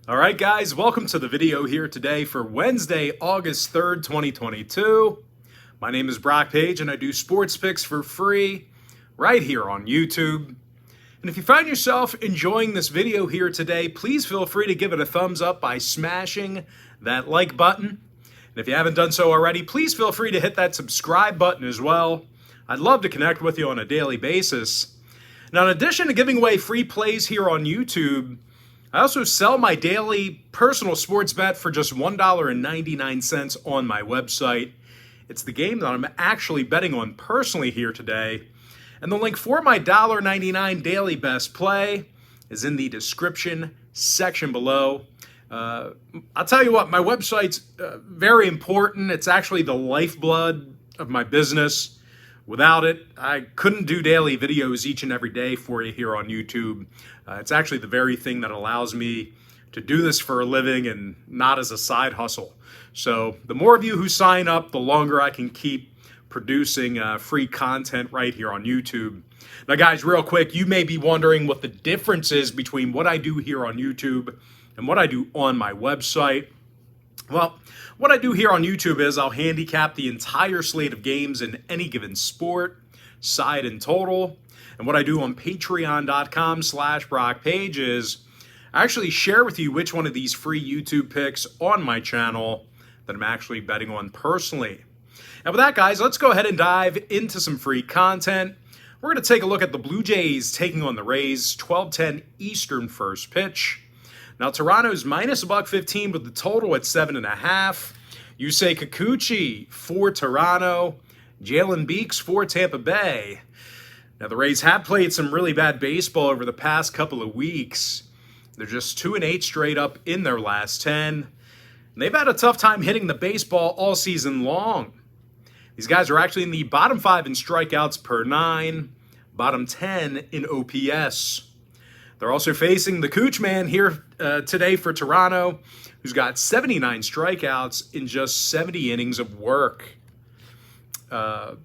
All right, guys, welcome to the video here today for Wednesday, August 3rd, 2022. My name is Brock Page, and I do sports picks for free right here on YouTube. And if you find yourself enjoying this video here today, please feel free to give it a thumbs up by smashing that like button. And if you haven't done so already, please feel free to hit that subscribe button as well. I'd love to connect with you on a daily basis. Now, in addition to giving away free plays here on YouTube, I also sell my daily personal sports bet for just $1.99 on my website. It's the game that I'm actually betting on personally here today. And the link for my $1.99 daily best play is in the description section below. I'll tell you what, my website's very important. It's actually the lifeblood of my business. Without it, I couldn't do daily videos each and every day for you here on YouTube. It's actually the very thing that allows me to do this for a living and not as a side hustle. So the more of you who sign up, the longer I can keep producing free content right here on YouTube. Now, guys, real quick, you may be wondering what the difference is between what I do here on YouTube and what I do on my website. Well, what I do here on YouTube is I'll handicap the entire slate of games in any given sport, side and total. And what I do on patreon.com/BrockPage is I actually share with you which one of these free YouTube picks on my channel that I'm actually betting on personally. And with that, guys, let's go ahead and dive into some free content. We're going to take a look at the Blue Jays taking on the Rays, 12:10 Eastern first pitch. Now, Toronto's minus $1.15 with the total at 7.5. Yusei Kikuchi for Toronto. Jalen Beeks for Tampa Bay. Now, the Rays have played some really bad baseball over the past couple of weeks. They're just 2-8 straight up in their last 10. And they've had a tough time hitting the baseball all season long. These guys are actually in the bottom 5 in strikeouts per 9, bottom 10 in OPS. They're also facing the Cooch Man here today for Toronto, who's got 79 strikeouts in just 70 innings of work. Hang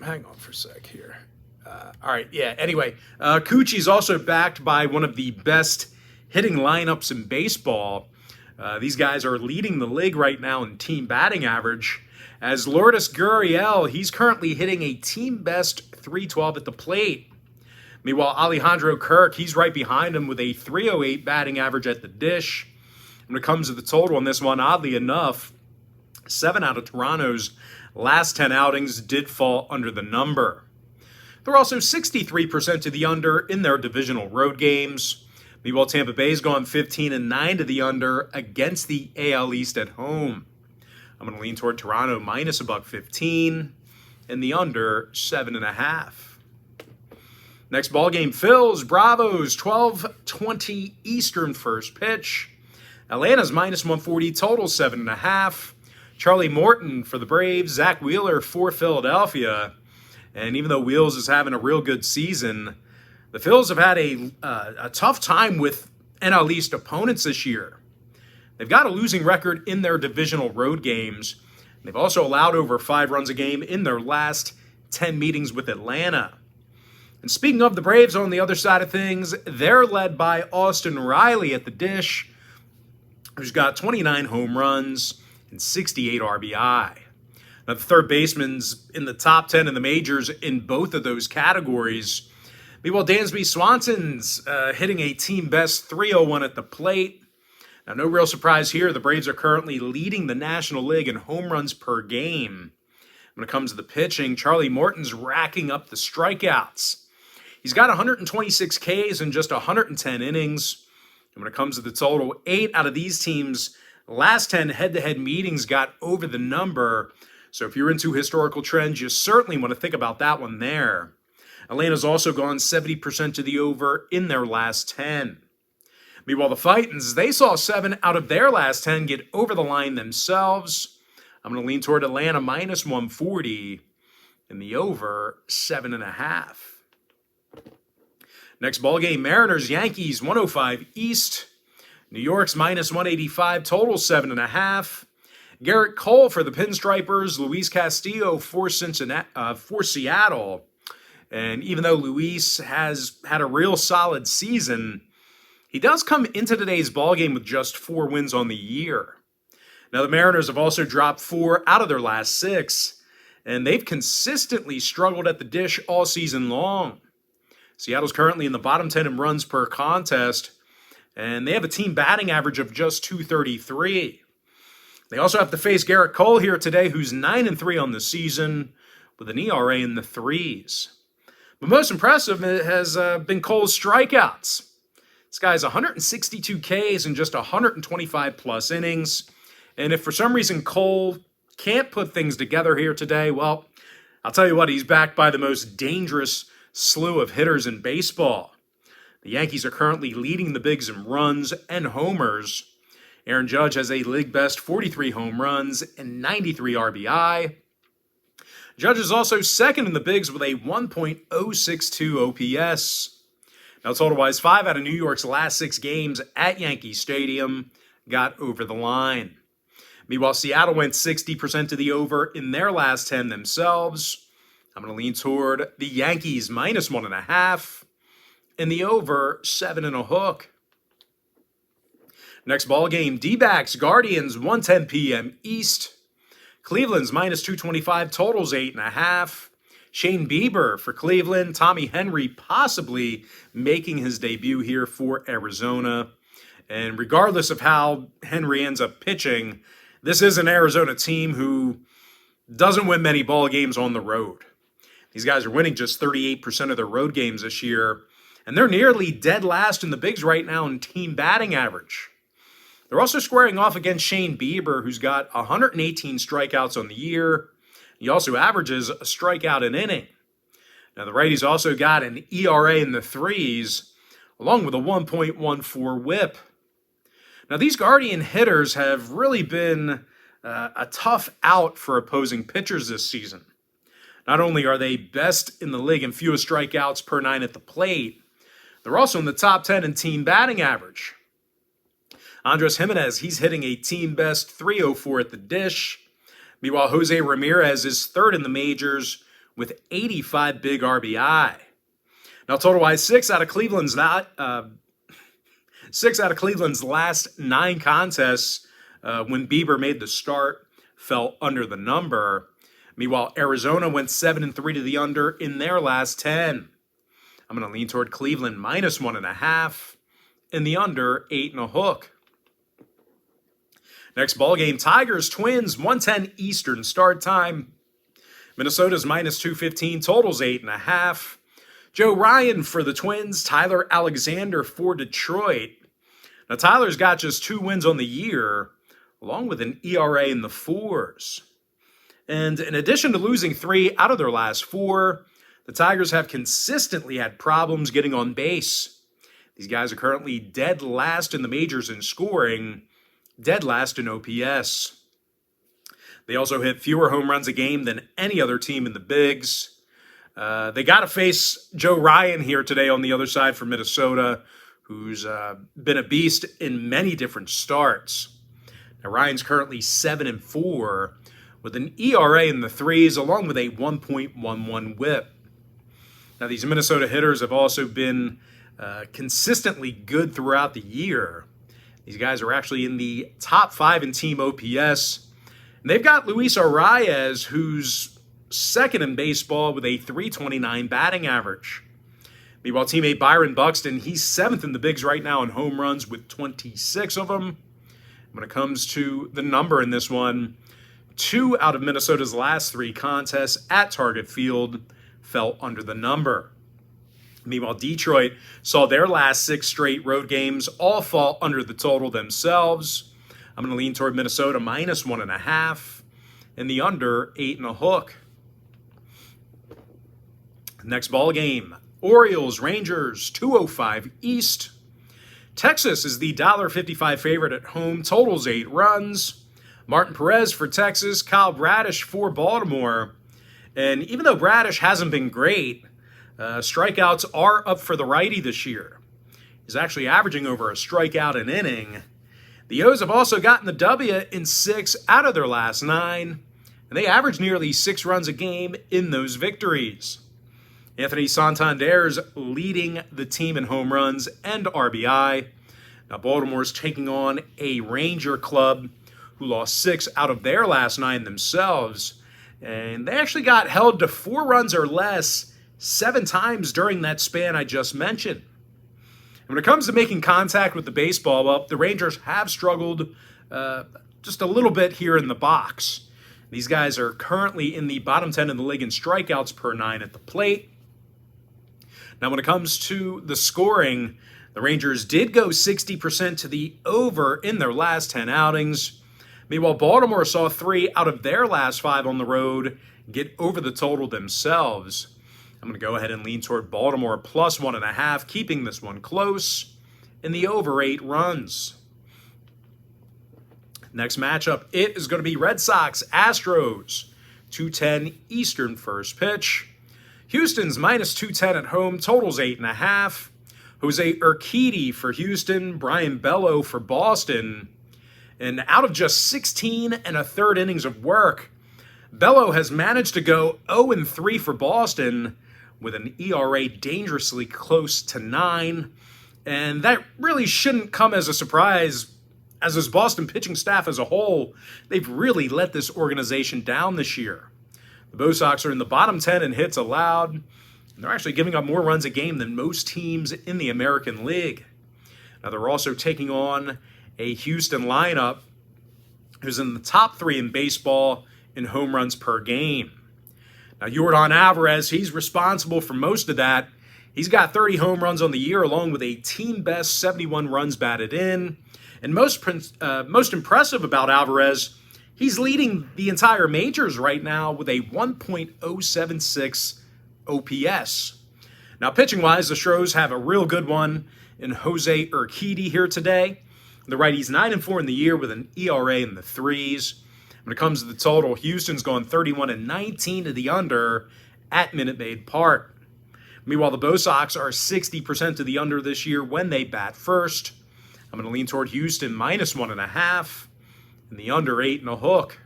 on for a sec here. All right, yeah, anyway, Coochie's also backed by one of the best hitting lineups in baseball. These guys are leading the league right now in team batting average, as Lourdes Gurriel, he's currently hitting a team-best .312 at the plate. Meanwhile, Alejandro Kirk, he's right behind him with a .308 batting average at the dish. When it comes to the total on this one, oddly enough, 7 out of Toronto's last 10 outings did fall under the number. They're also 63% to the under in their divisional road games. Meanwhile, Tampa Bay's gone 15-9 to the under against the AL East at home. I'm going to lean toward Toronto minus $1.15 and the under 7.5. Next ball game, Phillies, Bravos, 12:20 Eastern first pitch. Atlanta's minus 140, total 7.5. Charlie Morton for the Braves, Zach Wheeler for Philadelphia. And even though Wheels is having a real good season, the Phillies have had a tough time with NL East opponents this year. They've got a losing record in their divisional road games. They've also allowed over 5 runs a game in their last 10 meetings with Atlanta. And speaking of the Braves on the other side of things, they're led by Austin Riley at the dish, who's got 29 home runs and 68 RBI. Now, the third baseman's in the top 10 in the majors in both of those categories. Meanwhile, Dansby Swanson's hitting a team-best .301 at the plate. Now, no real surprise here. The Braves are currently leading the National League in home runs per game. When it comes to the pitching, Charlie Morton's racking up the strikeouts. He's got 126 Ks in just 110 innings. And when it comes to the total, 8 out of these teams' last 10 head-to-head meetings got over the number. So if you're into historical trends, you certainly want to think about that one there. Atlanta's also gone 70% to the over in their last 10. Meanwhile, the Fightins, they saw 7 out of their last 10 get over the line themselves. I'm going to lean toward Atlanta minus 140 and the over 7.5. Next ball game, Mariners, Yankees, 105 East. New York's minus 185, total 7.5. Garrett Cole for the Pinstripers, Luis Castillo for Seattle. And even though Luis has had a real solid season, He does come into today's ballgame with just 4 wins on the year. Now, the Mariners have also dropped 4 out of their last 6, and they've consistently struggled at the dish all season long. Seattle's currently in the bottom 10 in runs per contest, and they have a team batting average of just .233. They also have to face Garrett Cole here today, who's 9-3 on the season, with an ERA in the 3s. But most impressive has been Cole's strikeouts. This guy's 162 Ks in just 125 plus innings. And if for some reason Cole can't put things together here today, well, I'll tell you what, he's backed by the most dangerous slew of hitters in baseball. The Yankees are currently leading the bigs in runs and homers. Aaron Judge has a league-best 43 home runs and 93 RBI. Judge is also second in the bigs with a 1.062 OPS. Now, total-wise, 5 out of New York's last 6 games at Yankee Stadium got over the line. Meanwhile, Seattle went 60% to the over in their last 10 themselves. I'm going to lean toward the Yankees -1.5 and the over 7.5. Next ball game, D-backs, Guardians, 1:10 p.m. East. Cleveland's -225, totals 8.5. Shane Bieber for Cleveland. Tommy Henry possibly making his debut here for Arizona. And regardless of how Henry ends up pitching, this is an Arizona team who doesn't win many ball games on the road. These guys are winning just 38% of their road games this year, and they're nearly dead last in the bigs right now in team batting average. They're also squaring off against Shane Bieber, who's got 118 strikeouts on the year. He also averages a strikeout an inning. Now, the righties also got an ERA in the 3s, along with a 1.14 whip. Now, these Guardian hitters have really been a tough out for opposing pitchers this season. Not only are they best in the league in fewest strikeouts per 9 at the plate, they're also in the top 10 in team batting average. Andres Jimenez, he's hitting a team-best .304 at the dish. Meanwhile, Jose Ramirez is third in the majors with 85 big RBI. Now, total-wise, 6 out of Cleveland's last 9 contests when Bieber made the start fell under the number. Meanwhile, Arizona went 7-3 to the under in their last 10. I'm going to lean toward Cleveland -1.5 and the under 8.5. Next ball game, Tigers, Twins, 1:10 Eastern start time. Minnesota's -215, totals 8.5. Joe Ryan for the Twins, Tyler Alexander for Detroit. Now, Tyler's got just 2 wins on the year, along with an ERA in the 4s. And in addition to losing 3 out of their last 4, the Tigers have consistently had problems getting on base. These guys are currently dead last in the majors in scoring, dead last in OPS. They also hit fewer home runs a game than any other team in the bigs. They got to face Joe Ryan here today on the other side for Minnesota, who's been a beast in many different starts. Now, Ryan's currently 7-4 with an ERA in the 3s, along with a 1.11 whip. Now, these Minnesota hitters have also been consistently good throughout the year. These guys are actually in the top 5 in team OPS. And they've got Luis Arias, who's second in baseball with a .329 batting average. Meanwhile, teammate Byron Buxton, he's 7th in the bigs right now in home runs with 26 of them. When it comes to the number in this one, 2 out of Minnesota's last 3 contests at Target Field fell under the number. Meanwhile, Detroit saw their last 6 straight road games all fall under the total themselves. I'm going to lean toward Minnesota -1.5 and the under 8.5. Next ball game, Orioles, Rangers, 2:05 East. Texas is the $1.55 favorite at home, totals 8 runs. Martin Perez for Texas, Kyle Bradish for Baltimore. And even though Bradish hasn't been great, strikeouts are up for the righty this year. He's actually averaging over a strikeout an inning. The O's have also gotten the W in 6 out of their last 9, and they average nearly 6 runs a game in those victories. Anthony Santander's leading the team in home runs and RBI. Now, Baltimore's taking on a Ranger club who lost 6 out of their last 9 themselves. And they actually got held to 4 runs or less 7 times during that span I just mentioned. And when it comes to making contact with the baseball, well, the Rangers have struggled just a little bit here in the box. These guys are currently in the bottom 10 in the league in strikeouts per 9 at the plate. Now, when it comes to the scoring, the Rangers did go 60% to the over in their last 10 outings. Meanwhile, Baltimore saw 3 out of their last 5 on the road get over the total themselves. I'm going to go ahead and lean toward Baltimore plus 1.5, keeping this one close in the over 8 runs. Next matchup, it is going to be Red Sox, Astros, 2:10 Eastern first pitch. Houston's minus 210 at home, totals 8.5. Jose Urquidy for Houston, Brian Bello for Boston. And out of just 16 1/3 innings of work, Bello has managed to go 0-3 for Boston with an ERA dangerously close to 9. And that really shouldn't come as a surprise, as his Boston pitching staff as a whole, they've really let this organization down this year. The Bo Sox are in the bottom 10 in hits allowed, and they're actually giving up more runs a game than most teams in the American League. Now, they're also taking on a Houston lineup who's in the top 3 in baseball in home runs per game. Now, Yordan Alvarez, he's responsible for most of that. He's got 30 home runs on the year, along with a team-best 71 runs batted in. And most impressive about Alvarez, he's leading the entire majors right now with a 1.076 OPS. Now, pitching-wise, the Astros have a real good one in Jose Urquidy here today. The righty's 9-4 in the year with an ERA in the 3s. When it comes to the total, Houston's gone 31-19 to the under at Minute Maid Park. Meanwhile, the Bo Sox are 60% to the under this year when they bat first. I'm going to lean toward Houston minus 1.5 and the under 8 and a hook.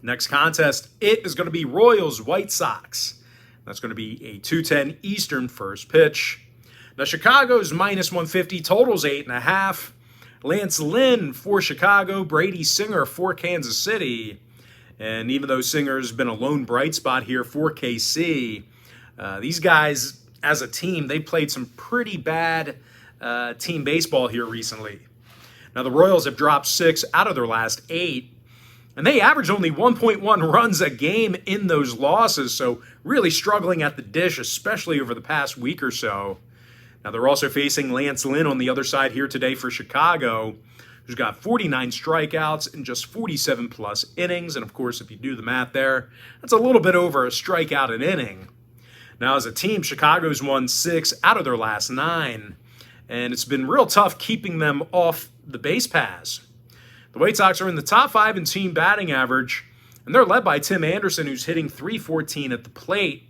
Next contest, it is going to be Royals White Sox. That's going to be a 2:10 Eastern first pitch. Now, Chicago's minus 150, totals 8.5. Lance Lynn for Chicago, Brady Singer for Kansas City. And even though Singer's been a lone bright spot here for KC, these guys, as a team, they played some pretty bad team baseball here recently. Now, the Royals have dropped 6 out of their last 8, and they average only 1.1 runs a game in those losses, so really struggling at the dish, especially over the past week or so. Now, they're also facing Lance Lynn on the other side here today for Chicago, who's got 49 strikeouts in just 47-plus innings. And, of course, if you do the math there, that's a little bit over a strikeout an inning. Now, as a team, Chicago's won 6 out of their last 9, and it's been real tough keeping them off the base paths. The White Sox are in the top 5 in team batting average, and they're led by Tim Anderson, who's hitting .314 at the plate.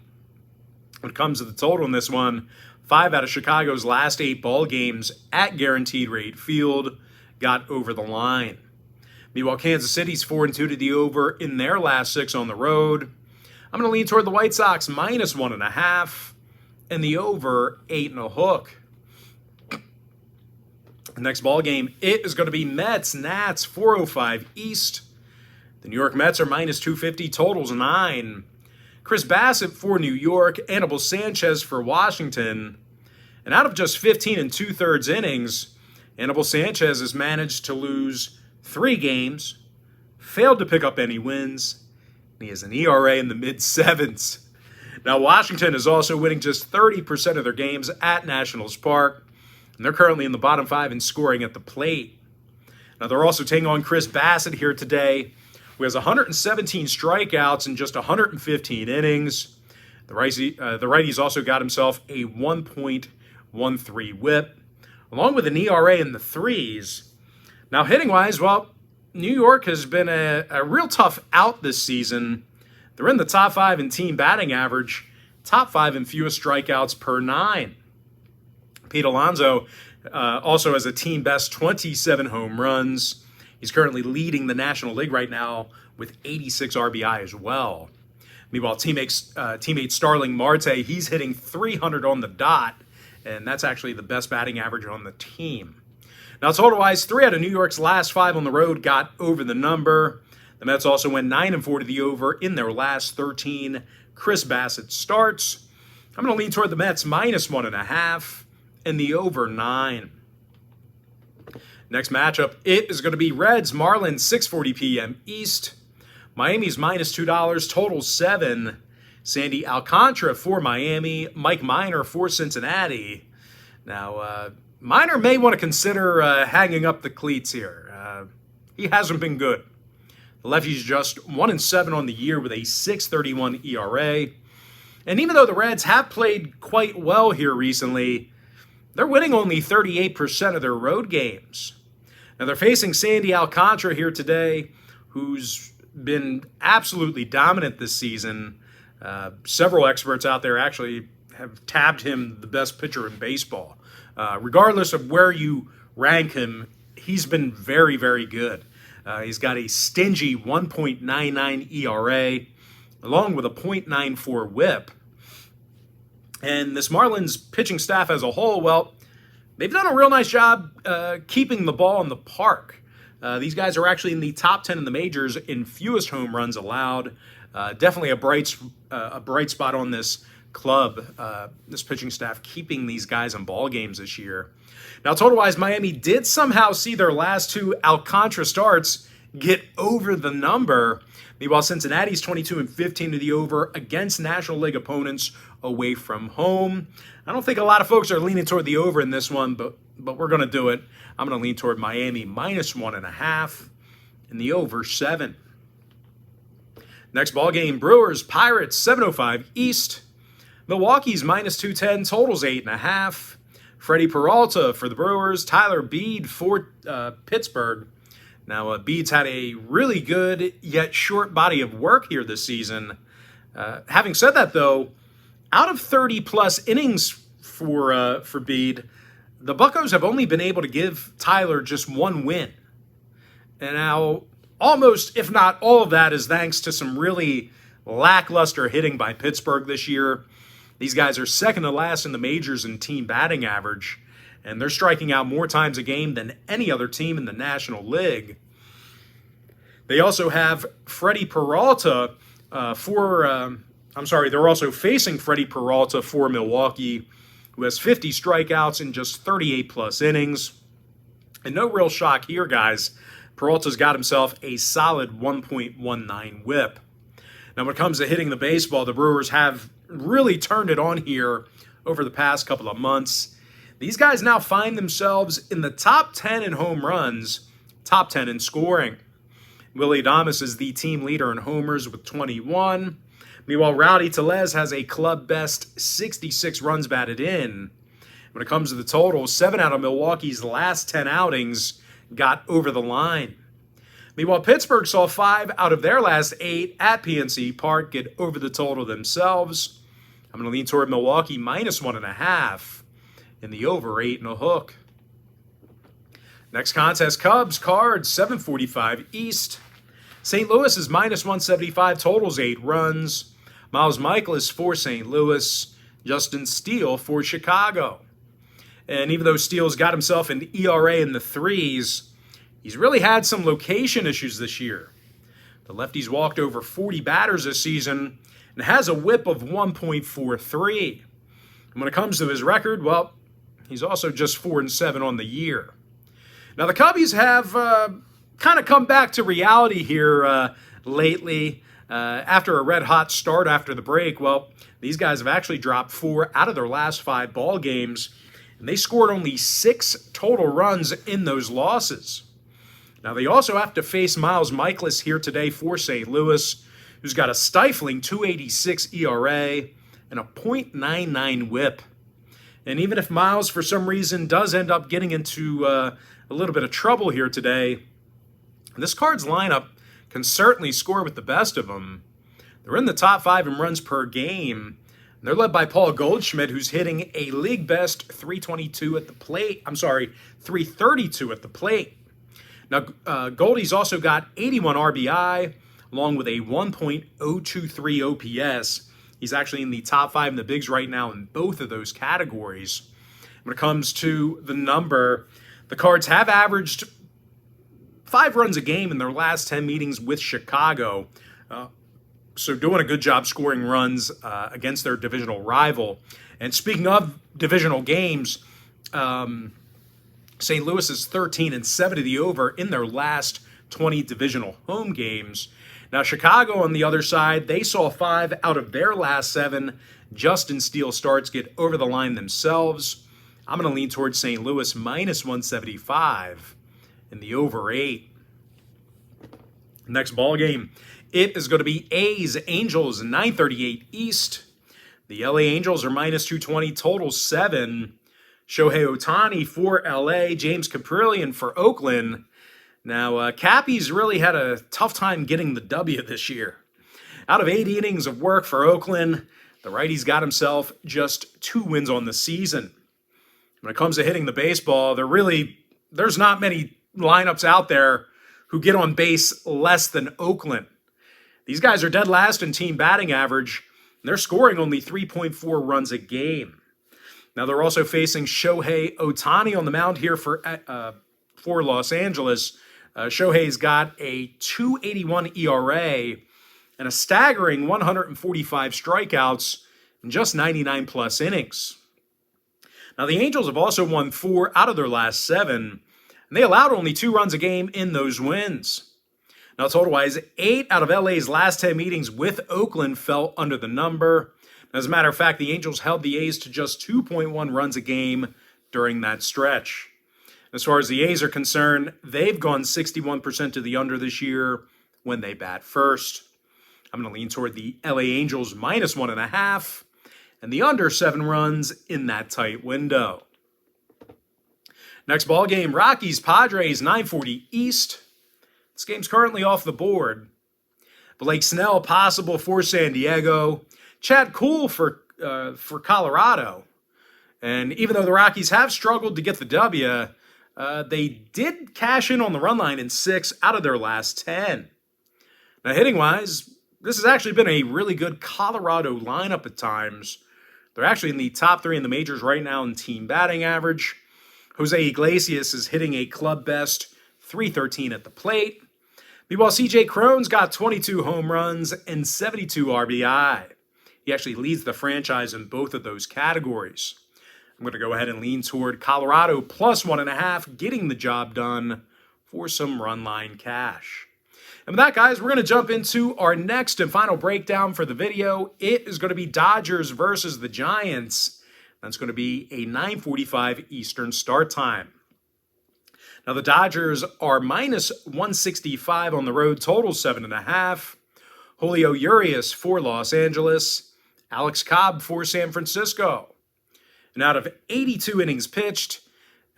When it comes to the total in this one, 5 out of Chicago's last 8 ball games at Guaranteed Rate Field got over the line. Meanwhile, Kansas City's 4-2 to the over in their last 6 on the road. I'm going to lean toward the White Sox minus 1.5 and the over 8 and a hook. The next ball game, it is going to be Mets-Nats, 4:05 East. The New York Mets are minus 250, totals 9. Chris Bassett for New York, Anibal Sanchez for Washington. And out of just 15 2/3 innings, Anibal Sanchez has managed to lose 3 games, failed to pick up any wins, and he has an ERA in the mid-7s. Now, Washington is also winning just 30% of their games at Nationals Park, and they're currently in the bottom 5 in scoring at the plate. Now, they're also taking on Chris Bassett here today, who has 117 strikeouts in just 115 innings. The righty's also got himself a 1.13 whip, along with an ERA in the 3s. Now, hitting-wise, well, New York has been a real tough out this season. They're in the top 5 in team batting average, top 5 in fewest strikeouts per 9. Pete Alonso also has a team-best 27 home runs. He's currently leading the National League right now with 86 RBI as well. Meanwhile, teammate Starling Marte, he's hitting .300 on the dot and that's actually the best batting average on the team. Now, total-wise, 3 out of New York's last 5 on the road got over the number. The Mets also went 9-4 to the over in their last 13 Chris Bassett starts. I'm going to lean toward the Mets -1.5 and the over 9. Next matchup, it is going to be Reds-Marlins, 6:40 p.m. East. Miami's -$2, total 7. Sandy Alcantara for Miami, Mike Minor for Cincinnati. Now, Minor may want to consider hanging up the cleats here. He hasn't been good. The lefty's just 1-7 on the year with a 6.31 ERA. And even though the Reds have played quite well here recently, they're winning only 38% of their road games. Now they're facing Sandy Alcantara here today, who's been absolutely dominant this season. Several experts out there actually have tabbed him the best pitcher in baseball. Regardless of where you rank him, he's been very, very good. He's got a stingy 1.99 ERA, along with a .94 whip. And this Marlins pitching staff as a whole, well, they've done a real nice job keeping the ball in the park. These guys are actually in the top 10 in the majors in fewest home runs allowed. Definitely a bright spot on this club, this pitching staff, keeping these guys in ball games this year. Now, total-wise, Miami did somehow see their last 2 Alcantara starts get over the number. Meanwhile, Cincinnati's 22-15 to the over against National League opponents away from home. I don't think a lot of folks are leaning toward the over in this one, but we're going to do it. I'm going to lean toward Miami -1.5 and the over 7. Next ball game, Brewers, Pirates, 7:05 East. Milwaukee's -210, totals 8.5. Freddie Peralta for the Brewers, Tyler Beede for Pittsburgh. Now, Bede's had a really good yet short body of work here this season. Having said that, though, out of 30-plus innings for Beede, the Buccos have only been able to give Tyler just 1 win. And now, almost, if not all of that, is thanks to some really lackluster hitting by Pittsburgh this year. These guys are second to last in the majors in team batting average, and they're striking out more times a game than any other team in the National League. They also have Freddie Peralta they're also facing Freddie Peralta for Milwaukee, who has 50 strikeouts in just 38-plus innings. And no real shock here, guys. Peralta's got himself a solid 1.19 whip. Now, when it comes to hitting the baseball, the Brewers have really turned it on here over the past couple of months. These guys now find themselves in the top 10 in home runs, top 10 in scoring. Willie Adames is the team leader in homers with 21. Meanwhile, Rowdy Tellez has a club-best 66 runs batted in. When it comes to the total, 7 out of Milwaukee's last 10 outings got over the line. Meanwhile, Pittsburgh saw 5 out of their last 8 at PNC Park get over the total themselves. I'm going to lean toward Milwaukee -1.5 and the over 8.5. Next contest, Cubs, Cards, 7:45 East. St. Louis is -175, totals 8 runs. Miles Michaelis for St. Louis, Justin Steele for Chicago. And even though Steele's got himself an ERA in the 3s, he's really had some location issues this year. The lefty's walked over 40 batters this season and has a whip of 1.43. And when it comes to his record, well, he's also just 4-7 on the year. Now, the Cubbies have kind of come back to reality here lately. After a red-hot start after the break, well, these guys have actually dropped 4 out of their last 5 ball games, and they scored only 6 total runs in those losses. Now, they also have to face Miles Michaelis here today for St. Louis, who's got a stifling 2.86 ERA and a .99 whip. And even if Miles, for some reason, does end up getting into a little bit of trouble here today, this Cards lineup can certainly score with the best of them. They're in the top 5 in runs per game. And they're led by Paul Goldschmidt, who's hitting a league best 332 at the plate. 332 at the plate. Now, Goldie's also got 81 RBI, along with a 1.023 OPS. He's actually in the top 5 in the bigs right now in both of those categories. When it comes to the number, the Cards have averaged 5 runs a game in their last 10 meetings with Chicago. So doing a good job scoring runs against their divisional rival. And speaking of divisional games, St. Louis is 13-7 to the over in their last 20 divisional home games. Now, Chicago, on the other side, they saw 5 out of their last 7 Justin Steele starts get over the line themselves. I'm going to lean towards St. Louis minus 175 in the over 8. Next ball game, it is going to be A's Angels 938 East. The LA Angels are minus 220, total 7. Shohei Ohtani for LA, James Caprillion for Oakland. Now, Cappy's really had a tough time getting the W this year. Out of 8 innings of work for Oakland, the righty's got himself just 2 wins on the season. When it comes to hitting the baseball, there's not many lineups out there who get on base less than Oakland. These guys are dead last in team batting average, and they're scoring only 3.4 runs a game. Now, they're also facing Shohei Ohtani on the mound here for Los Angeles. Shohei's got a 2.81 ERA and a staggering 145 strikeouts in just 99-plus innings. Now, the Angels have also won 4 out of their last 7, and they allowed only 2 runs a game in those wins. Now, total-wise, 8 out of LA's last 10 meetings with Oakland fell under the number. As a matter of fact, the Angels held the A's to just 2.1 runs a game during that stretch. As far as the A's are concerned, they've gone 61% to the under this year when they bat first. I'm going to lean toward the LA Angels minus 1.5 and the under 7 runs in that tight window. Next ball game, Rockies Padres 940 East. This game's currently off the board. Blake Snell possible for San Diego. Chad Kuhl for Colorado. And even though the Rockies have struggled to get the W, they did cash in on the run line in 6 out of their last 10. Now, hitting-wise, this has actually been a really good Colorado lineup at times. They're actually in the top 3 in the majors right now in team batting average. Jose Iglesias is hitting a club-best .313 at the plate. Meanwhile, C.J. Cron's got 22 home runs and 72 RBI. He actually leads the franchise in both of those categories. I'm going to go ahead and lean toward Colorado plus 1.5, getting the job done for some run line cash. And with that, guys, we're going to jump into our next and final breakdown for the video. It is going to be Dodgers versus the Giants. That's going to be a 9:45 Eastern start time. Now, the Dodgers are minus 165 on the road, total 7.5. Julio Urias for Los Angeles. Alex Cobb for San Francisco. And out of 82 innings pitched,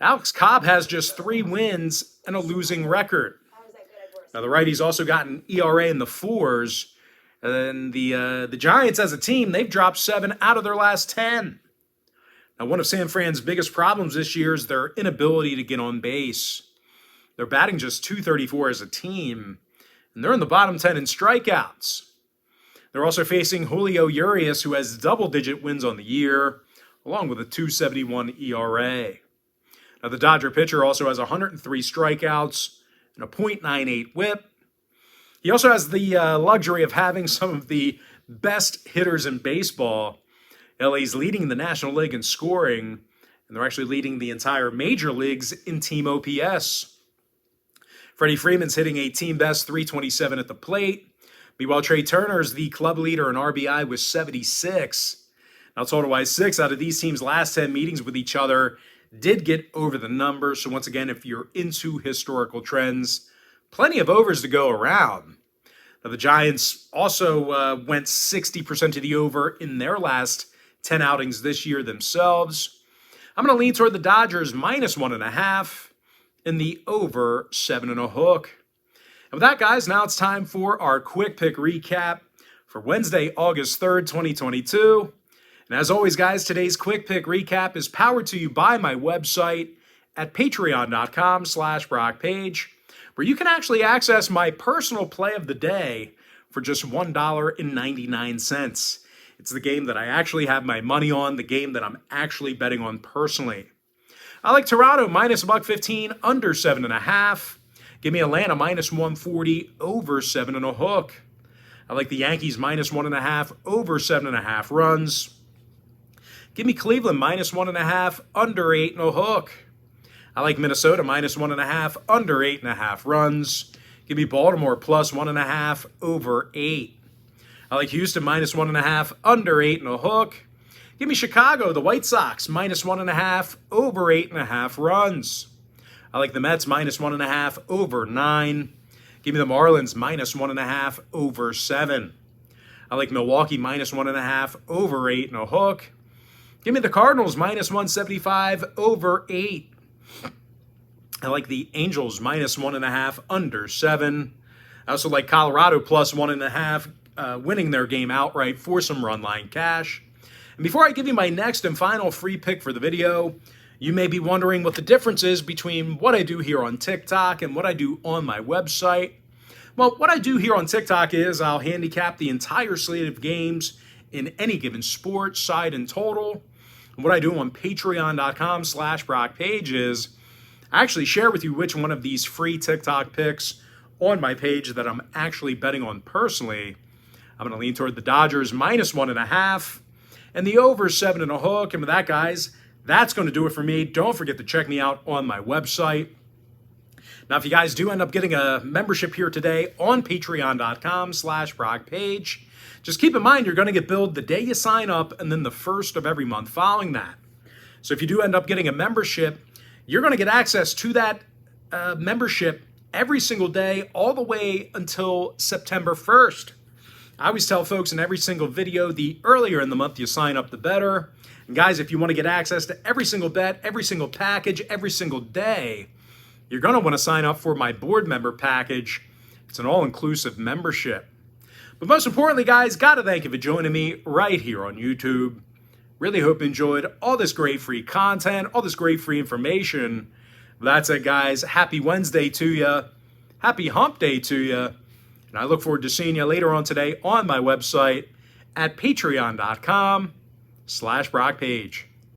Alex Cobb has just 3 wins and a losing record. Now, the righties also got an ERA in the 4s. And the Giants as a team, they've dropped 7 out of their last 10. Now, one of San Fran's biggest problems this year is their inability to get on base. They're batting just .234 as a team, and they're in the bottom 10 in strikeouts. They're also facing Julio Urias, who has double-digit wins on the year, along with a .271 ERA. Now, the Dodger pitcher also has 103 strikeouts and a .98 whip. He also has the luxury of having some of the best hitters in baseball. LA's leading the National League in scoring, and they're actually leading the entire major leagues in team OPS. Freddie Freeman's hitting a team-best .327 at the plate. Meanwhile, Trey Turner's the club leader in RBI with 76. Now, total-wise, 6 out of these teams' last 10 meetings with each other did get over the number. So once again, if you're into historical trends, plenty of overs to go around. Now, the Giants also went 60% to the over in their last 10 outings this year themselves. I'm going to lean toward the Dodgers minus 1.5 and the over 7.5. And with that, guys, now it's time for our quick pick recap for Wednesday, August 3rd, 2022. And as always, guys, today's quick pick recap is powered to you by my website at patreon.com/BrockPage, where you can actually access my personal play of the day for just $1.99. It's the game that I actually have my money on, the game that I'm actually betting on personally. I like Toronto minus $1.15 under 7.5. Give me Atlanta minus 140 over 7.5. I like the Yankees minus 1.5 over 7.5 runs. Give me Cleveland minus 1.5 under 8.5. I like Minnesota minus 1.5 under 8.5 runs. Give me Baltimore plus 1.5 over 8. I like Houston minus 1.5 under 8.5. Give me Chicago, the White Sox, minus 1.5 over 8.5 runs. I like the Mets minus 1.5 over 9. Give me the Marlins minus 1.5 over 7. I like Milwaukee minus 1.5 over 8.5. Give me the Cardinals minus 175 over 8. I like the Angels minus 1.5 under 7. I also like Colorado plus 1.5 winning their game outright for some run line cash. And before I give you my next and final free pick for the video, you may be wondering what the difference is between what I do here on TikTok and what I do on my website. Well, what I do here on TikTok is I'll handicap the entire slate of games in any given sport, side, and total. And what I do on patreon.com/BrockPage is I actually share with you which one of these free TikTok picks on my page that I'm actually betting on personally. I'm going to lean toward the Dodgers minus 1.5 and the over 7.5. And with that, guys, that's going to do it for me. Don't forget to check me out on my website. Now, if you guys do end up getting a membership here today on patreon.com/BrockPage, just keep in mind you're going to get billed the day you sign up and then the first of every month following that. So if you do end up getting a membership, you're going to get access to that membership every single day all the way until September 1st. I always tell folks in every single video, the earlier in the month you sign up, the better. And guys, if you want to get access to every single bet, every single package, every single day, you're going to want to sign up for my board member package. It's an all-inclusive membership. But most importantly, guys, got to thank you for joining me right here on YouTube. Really hope you enjoyed all this great free content, all this great free information. That's it, guys. Happy Wednesday to you. Happy hump day to you. And I look forward to seeing you later on today on my website at patreon.com/BrockPage.